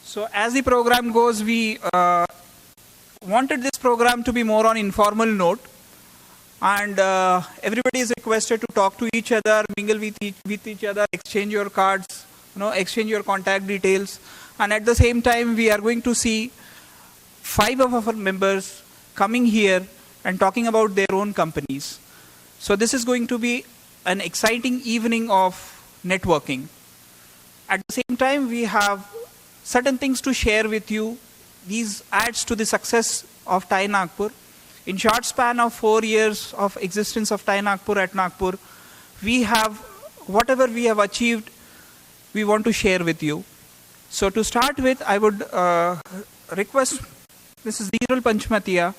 So as the program goes, we wanted this program to be more on informal note, and everybody is requested to talk to each other, mingle with each other, exchange your cards, exchange your contact details, and at the same time we are going to see 5 of our members coming here and talking about their own companies. So this is going to be an exciting evening of networking. At the same time, we have certain things to share with you. These adds to the success of TiE Nagpur. In short span of 4 years of existence of TiE Nagpur at Nagpur, we have, whatever we have achieved, we want to share with you. So to start with, I would request Mrs. Dhiral Panchmatia.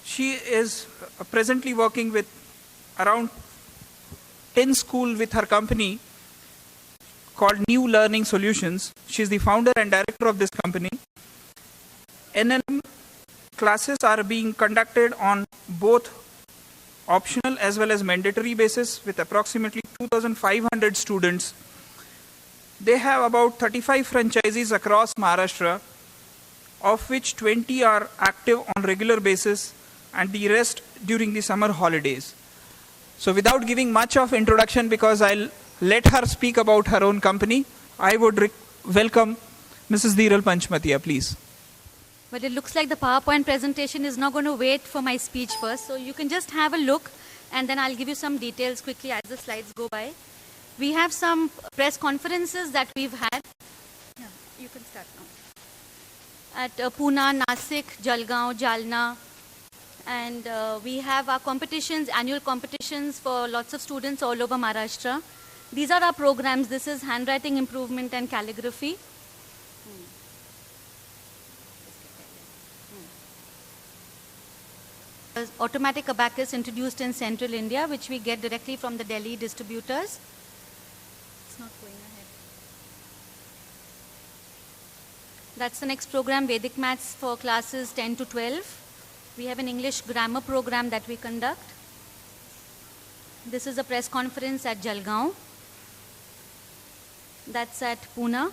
She is presently working with around 10 schools with her company called New Learning Solutions. She is the founder and director of this company. NLM classes are being conducted on both optional as well as mandatory basis with approximately 2,500 students. They have about 35 franchisees across Maharashtra, of which 20 are active on regular basis and the rest during the summer holidays. So without giving much of introduction, because I'll let her speak about her own company, I would welcome Mrs. Dhiral Panchmatia, please. But it looks like the PowerPoint presentation is not going to wait for my speech first. So you can just have a look and then I'll give you some details quickly as the slides go by. We have some press conferences that we've had. Yeah, you can start now. At Pune, Nasik, Jalgaon, Jalna. And we have our competitions, annual competitions for lots of students all over Maharashtra. These are our programs. This is handwriting improvement and calligraphy. Automatic abacus introduced in central India, which we get directly from the Delhi distributors. It's not going ahead. That's the next program, Vedic Maths for classes 10 to 12. We have an English grammar program that we conduct. This is a press conference at Jalgaon. That's at Pune.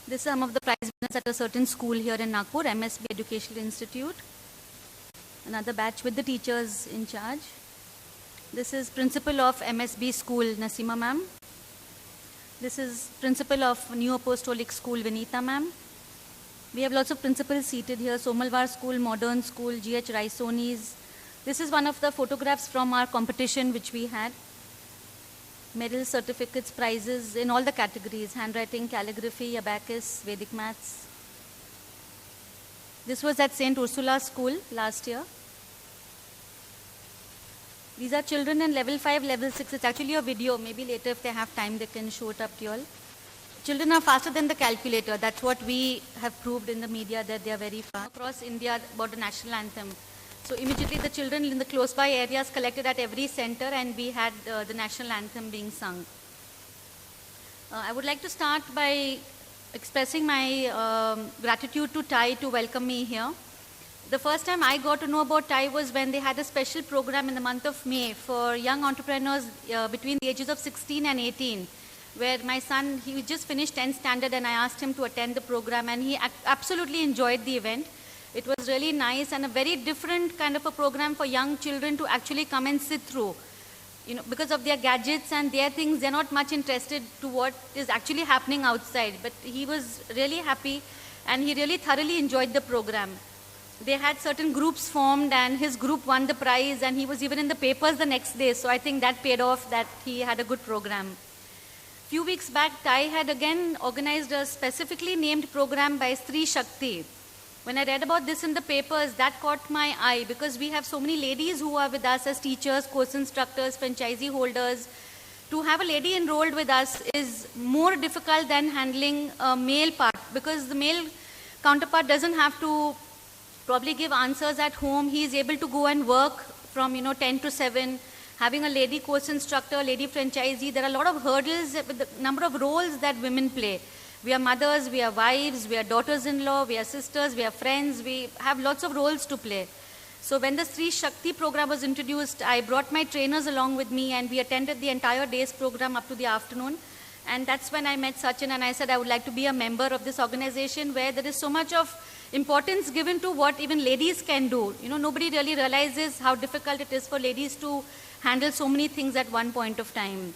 This is some of the prize winners at a certain school here in Nagpur, MSB Educational Institute. Another batch with the teachers in charge. This is principal of MSB school, Nasima ma'am. This is principal of New Apostolic School, Vinita ma'am. We have lots of principals seated here. Somalwar School, Modern School, GH Raisonis. This is one of the photographs from our competition which we had. Medals, certificates, prizes in all the categories. Handwriting, calligraphy, abacus, Vedic Maths. This was at St. Ursula School last year. These are children in level 5, level 6. It's actually a video. Maybe later if they have time they can show it up to you all. Children are faster than the calculator. That's what we have proved in the media, that they are very fast. Across India about the national anthem. So immediately the children in the close by areas collected at every center and we had the national anthem being sung. I would like to start by expressing my gratitude to TiE to welcome me here. The first time I got to know about TiE was when they had a special program in the month of May for young entrepreneurs between the ages of 16 and 18, where my son, he just finished 10th standard and I asked him to attend the program and he absolutely enjoyed the event. It was really nice and a very different kind of a program for young children to actually come and sit through. Because of their gadgets and their things, they're not much interested to what is actually happening outside. But he was really happy and he really thoroughly enjoyed the program. They had certain groups formed and his group won the prize and he was even in the papers the next day. So I think that paid off, that he had a good program. Few weeks back, TiE had again organized a specifically named program by Stree Shakti. When I read about this in the papers, that caught my eye because we have so many ladies who are with us as teachers, course instructors, franchisee holders. To have a lady enrolled with us is more difficult than handling a male part because the male counterpart doesn't have to probably give answers at home. He is able to go and work from 10 to 7. Having a lady course instructor, lady franchisee, there are a lot of hurdles with the number of roles that women play. We are mothers, we are wives, we are daughters-in-law, we are sisters, we are friends, we have lots of roles to play. So when the Sri Shakti program was introduced, I brought my trainers along with me and we attended the entire day's program up to the afternoon. And that's when I met Sachin and I said I would like to be a member of this organization where there is so much of importance given to what even ladies can do. You know, nobody really realizes how difficult it is for ladies to handle so many things at one point of time.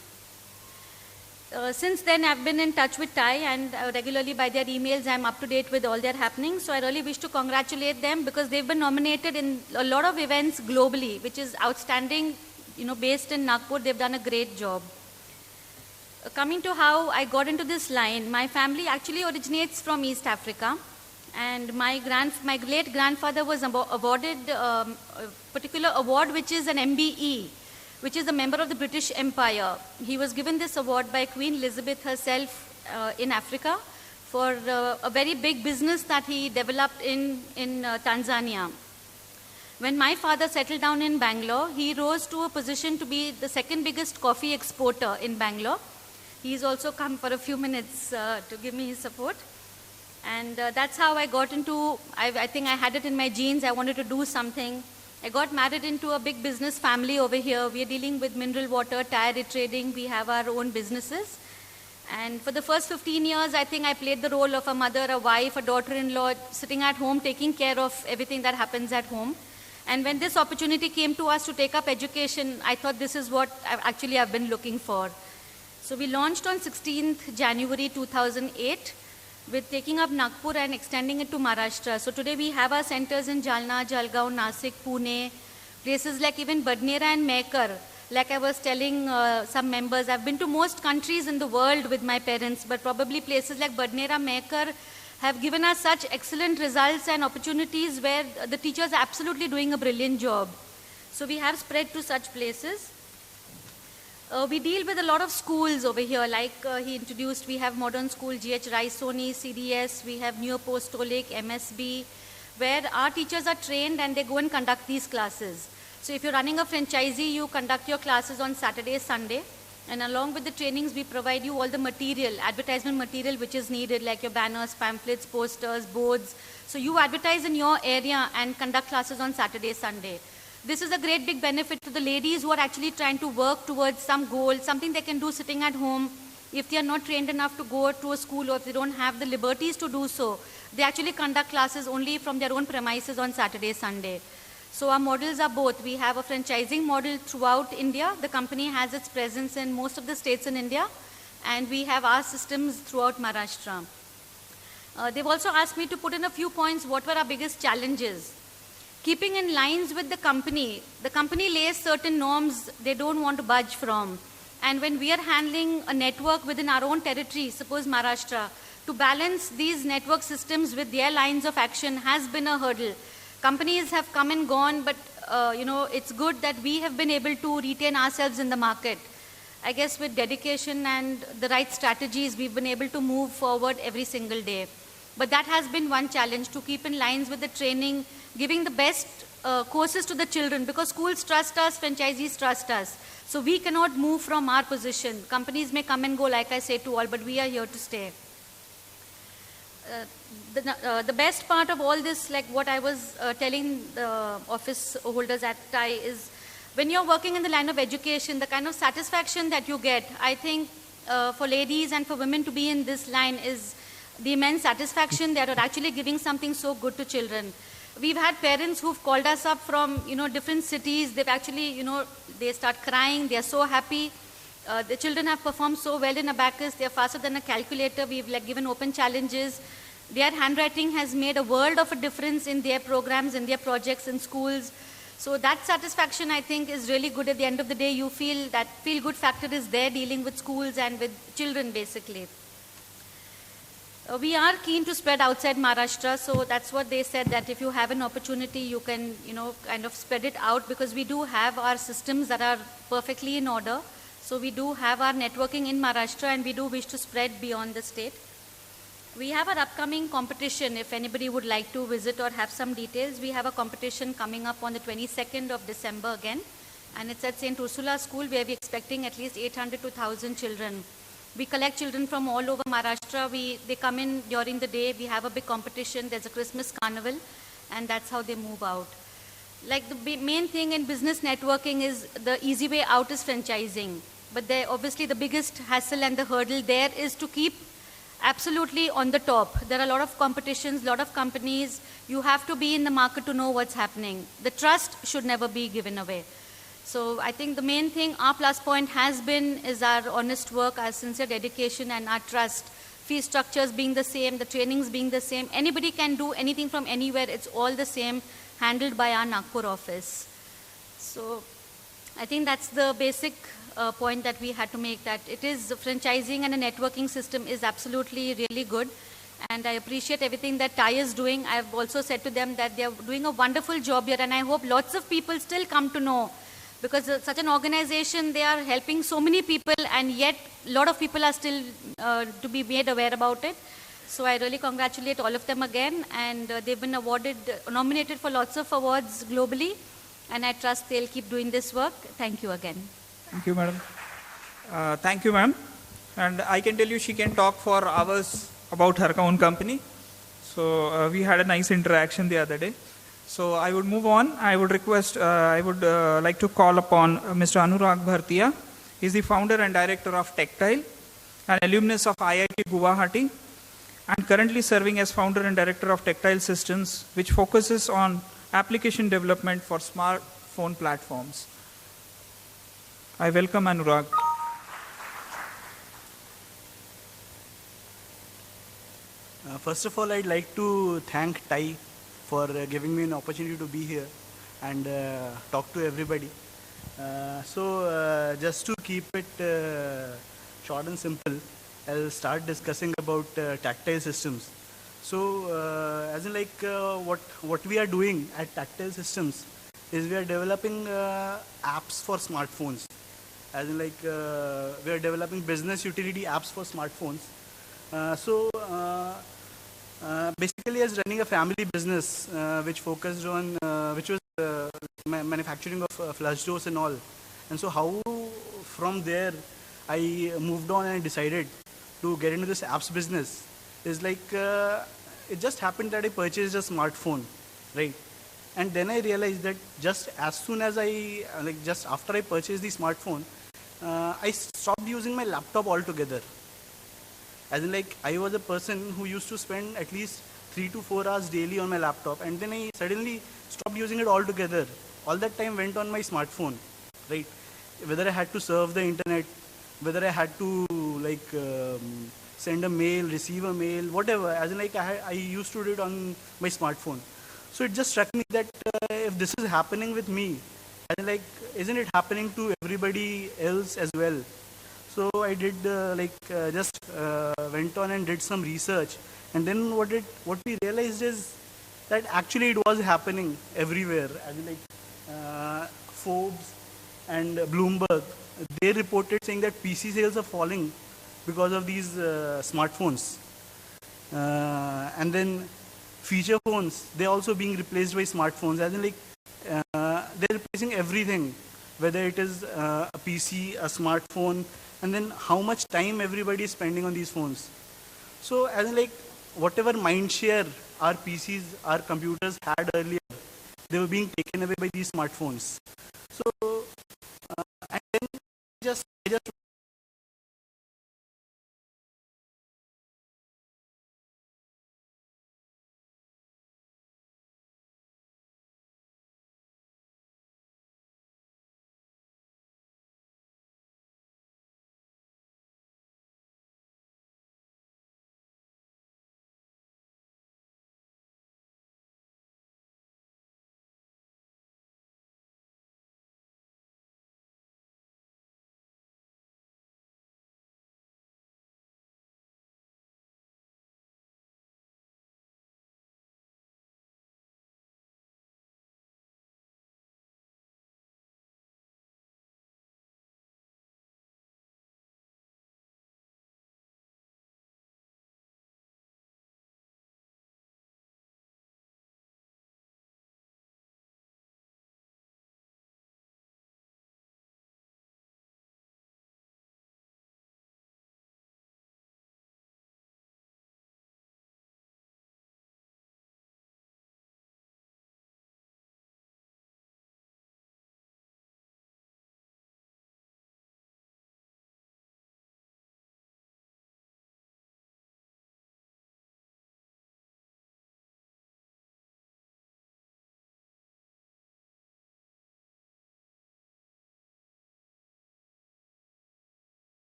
Since then, I've been in touch with TIE and regularly by their emails, I'm up to date with all their happenings. So I really wish to congratulate them because they've been nominated in a lot of events globally, which is outstanding. You know, based in Nagpur, they've done a great job. Coming to how I got into this line, my family actually originates from East Africa. And my late grandfather was awarded a particular award, which is an MBE, which is a member of the British Empire. He was given this award by Queen Elizabeth herself in Africa for a very big business that he developed in Tanzania. When my father settled down in Bangalore, he rose to a position to be the second biggest coffee exporter in Bangalore. He's also come for a few minutes to give me his support. And that's how I got into, I think I had it in my genes, I wanted to do something. I got married into a big business family over here. We are dealing with mineral water, tire retrading. We have our own businesses. And for the first 15 years, I think I played the role of a mother, a wife, a daughter-in-law, sitting at home, taking care of everything that happens at home. And when this opportunity came to us to take up education, I thought this is what I've been looking for. So we launched on 16th January 2008. With taking up Nagpur and extending it to Maharashtra. So today we have our centers in Jalna, Jalgaon, Nasik, Pune, places like even Badnera and Mekar. Like I was telling some members, I've been to most countries in the world with my parents, but probably places like Badnera, Mekar have given us such excellent results and opportunities where the teachers are absolutely doing a brilliant job. So we have spread to such places. We deal with a lot of schools over here, like he introduced, we have Modern School, GH Raisoni, CDS, we have Neo Apostolic, MSB, where our teachers are trained and they go and conduct these classes. So if you're running a franchisee, you conduct your classes on Saturday, Sunday, and along with the trainings, we provide you all the material, advertisement material which is needed, like your banners, pamphlets, posters, boards. So you advertise in your area and conduct classes on Saturday, Sunday. This is a great big benefit to the ladies who are actually trying to work towards some goal, something they can do sitting at home. If they are not trained enough to go to a school or if they don't have the liberties to do so, they actually conduct classes only from their own premises on Saturday, Sunday. So our models are both. We have a franchising model throughout India. The company has its presence in most of the states in India. And we have our systems throughout Maharashtra. They've also asked me to put in a few points, what were our biggest challenges. Keeping in lines with the company lays certain norms they don't want to budge from. And when we are handling a network within our own territory, suppose Maharashtra, to balance these network systems with their lines of action has been a hurdle. Companies have come and gone, but it's good that we have been able to retain ourselves in the market. I guess with dedication and the right strategies, we've been able to move forward every single day. But that has been one challenge, to keep in lines with the training, giving the best courses to the children, because schools trust us, franchisees trust us. So we cannot move from our position. Companies may come and go, like I say to all, but we are here to stay. The best part of all this, like what I was telling the office holders at TIE, is when you're working in the line of education, the kind of satisfaction that you get, I think for ladies and for women to be in this line is the immense satisfaction that are actually giving something so good to children. We've had parents who've called us up from, different cities. They've actually, they start crying. They're so happy. The children have performed so well in Abacus. They're faster than a calculator. We've given open challenges. Their handwriting has made a world of a difference in their programs, in their projects, in schools. So that satisfaction, I think, is really good. At the end of the day, you feel that feel-good factor is there, dealing with schools and with children, basically. We are keen to spread outside Maharashtra, so that's what they said, that if you have an opportunity, you can, kind of spread it out, because we do have our systems that are perfectly in order. So we do have our networking in Maharashtra, and we do wish to spread beyond the state. We have our upcoming competition. If anybody would like to visit or have some details, we have a competition coming up on the 22nd of December again, and it's at St. Ursula School, where we're expecting at least 800 to 1,000 children. We collect children from all over Maharashtra. They come in during the day. We have a big competition. There's a Christmas carnival, and that's how they move out. like the main thing in business networking is the easy way out is franchising. But there, obviously the biggest hassle and the hurdle there is to keep absolutely on the top. There are a lot of competitions, a lot of companies. You have to be in the market to know what's happening. The trust should never be given away. So I think the main thing, our plus point has been, is our honest work, our sincere dedication and our trust. Fee structures being the same, the trainings being the same. Anybody can do anything from anywhere. It's all the same, handled by our Nagpur office. So I think that's the basic point that we had to make, that it is franchising and a networking system is absolutely really good. And I appreciate everything that TIE is doing. I've also said to them that they're doing a wonderful job here, and I hope lots of people still come to know, because such an organization, they are helping so many people, and yet a lot of people are still to be made aware about it. So I really congratulate all of them again, and they've been nominated for lots of awards globally, and I trust they'll keep doing this work. Thank you again. Thank you, madam. Thank you, ma'am. And I can tell you she can talk for hours about her own company. So we had a nice interaction the other day. So I would move on. I would like to call upon Mr. Anurag Bhartia. He is the founder and director of Tactile, an alumnus of IIT Guwahati, and currently serving as founder and director of Tactile Systems, which focuses on application development for smartphone platforms. I welcome Anurag. First of all, I'd like to thank TIE for giving me an opportunity to be here and talk to everybody. Just to keep it short and simple, I'll start discussing about Tactile Systems. So, as in like what we are doing at Tactile Systems is we are developing apps for smartphones. As in like we are developing business utility apps for smartphones. Basically, as running a family business which focused on which was manufacturing of flush doors and all, and so how from there I moved on and decided to get into this apps business is like it just happened that I purchased a smartphone, right? And then I realized that just as soon as just after I purchased the smartphone, I stopped using my laptop altogether. As in like, I was a person who used to spend at least 3 to 4 hours daily on my laptop, and then I suddenly stopped using it altogether. All that time went on my smartphone, right? Whether I had to surf the internet, whether I had to send a mail, receive a mail, whatever. As in like, I used to do it on my smartphone. So it just struck me that if this is happening with me, as in like, isn't it happening to everybody else as well? So I did went on and did some research, and then what we realized is that actually it was happening everywhere. As in like Forbes and Bloomberg, they reported saying that PC sales are falling because of these smartphones, and then feature phones, they're also being replaced by smartphones. As in like they're replacing everything, whether it is a PC, a smartphone, and then how much time everybody is spending on these phones. So as in like whatever mind share our PCs, our computers had earlier, they were being taken away by these smartphones. So and then I just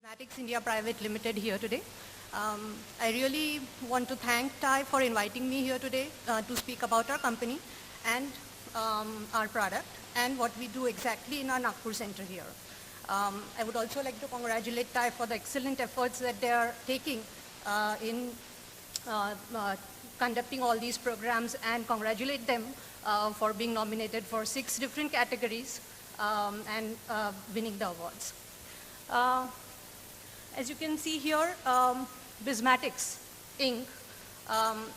Mathematics India Private Limited here today. I really want to thank TAI for inviting me here today to speak about our company and our product and what we do exactly in our Nagpur center here. I would also like to congratulate TAI for the excellent efforts that they are taking in conducting all these programs, and congratulate them for being nominated for 6 different categories and winning the awards. As you can see here, Bismatics Inc.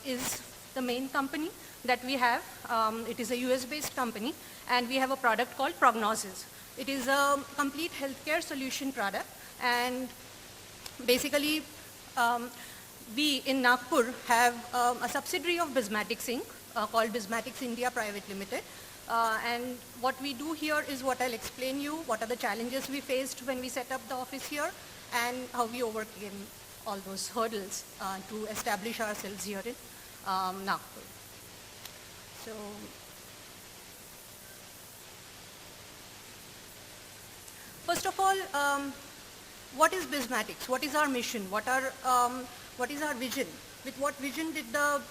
Is the main company that we have. It is a US-based company, and we have a product called Prognosis. It is a complete healthcare solution product, and basically we in Nagpur have a subsidiary of Bismatics Inc. Called Bismatics India Private Limited. And what we do here is what I'll explain you, what are the challenges we faced when we set up the office here, and how we overcame all those hurdles to establish ourselves here in Nagpur. So, first of all, what is Bismatics? What is our mission? What is our vision? With what vision did the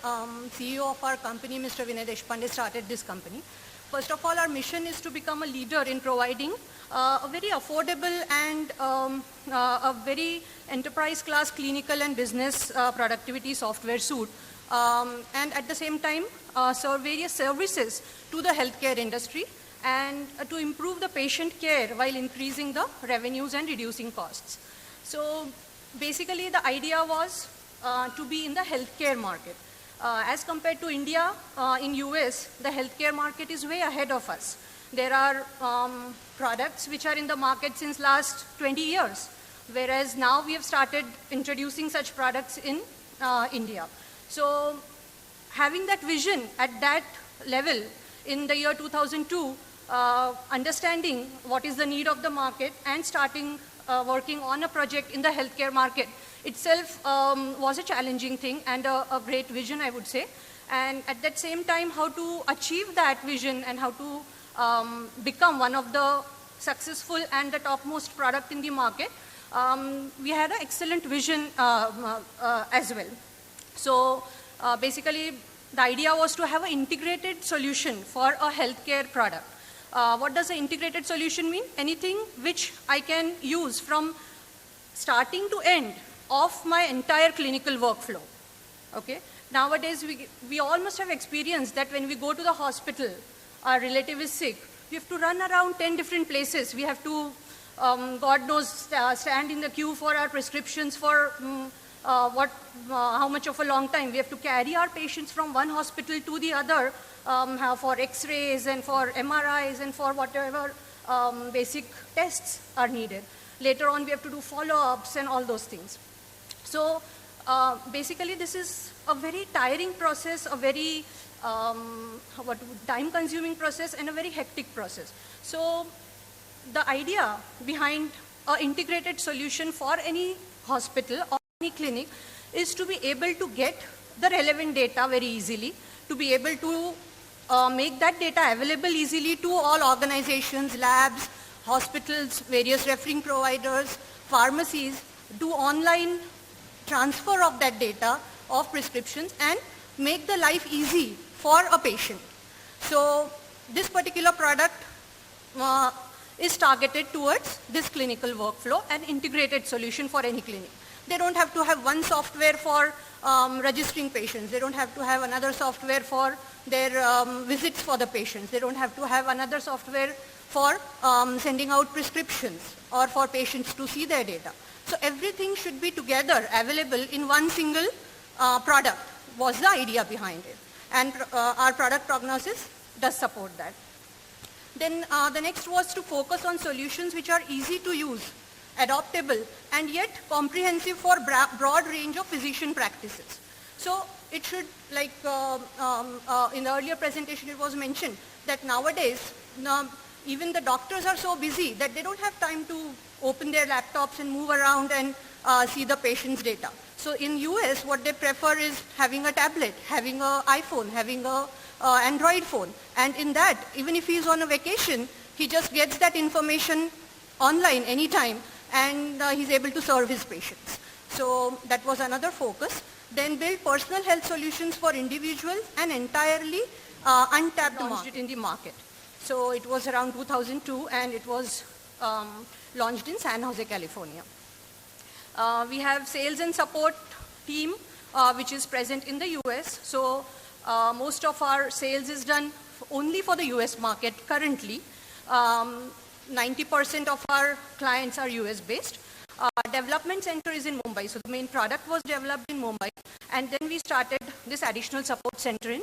CEO of our company, Mr. Vinay Deshpande, started this company? First of all, our mission is to become a leader in providing a very affordable and a very enterprise class clinical and business productivity software suite, and at the same time serve various services to the healthcare industry, and to improve the patient care while increasing the revenues and reducing costs. So basically the idea was to be in the healthcare market. As compared to India, in US, the healthcare market is way ahead of us. There are products which are in the market since last 20 years, whereas now we have started introducing such products in India. So having that vision at that level in the year 2002, understanding what is the need of the market and starting working on a project in the healthcare market itself was a challenging thing and a great vision, I would say. And at that same time, how to achieve that vision and how to become one of the successful and the topmost product in the market, we had an excellent vision as well. So basically, the idea was to have an integrated solution for a healthcare product. What does an integrated solution mean? Anything which I can use from starting to end of my entire clinical workflow. Okay? Nowadays, we all must have experienced that when we go to the hospital, our relative is sick, we have to run around 10 different places. We have to, God knows, stand in the queue for our prescriptions for how much of a long time. We have to carry our patients from one hospital to the other for x-rays and for MRIs and for whatever basic tests are needed. Later on, we have to do follow-ups and all those things. So basically, this is a very tiring process, a very time-consuming process, and a very hectic process. So the idea behind an integrated solution for any hospital or any clinic is to be able to get the relevant data very easily, to be able to make that data available easily to all organizations, labs, hospitals, various referring providers, pharmacies, do online transfer of that data of prescriptions and make the life easy for a patient. So this particular product is targeted towards this clinical workflow and integrated solution for any clinic. They don't have to have one software for registering patients. They don't have to have another software for their visits for the patients. They don't have to have another software for sending out prescriptions or for patients to see their data. So everything should be together available in one single product was the idea behind it. And our product Prognosis does support that. Then the next was to focus on solutions which are easy to use, adoptable, and yet comprehensive for broad range of physician practices. So it should, like in the earlier presentation it was mentioned, that nowadays even the doctors are so busy that they don't have time to open their laptops and move around and see the patient's data. So in US, what they prefer is having a tablet, having an iPhone, having an Android phone. And in that, even if he's on a vacation, he just gets that information online anytime and he's able to serve his patients. So that was another focus. Then build personal health solutions for individuals and entirely untapped market in the market. So it was around 2002 and it was launched in San Jose, California. We have sales and support team which is present in the US. So most of our sales is done only for the US market currently. 90% of our clients are US based. Development center is in Mumbai. So the main product was developed in Mumbai, and then we started this additional support center in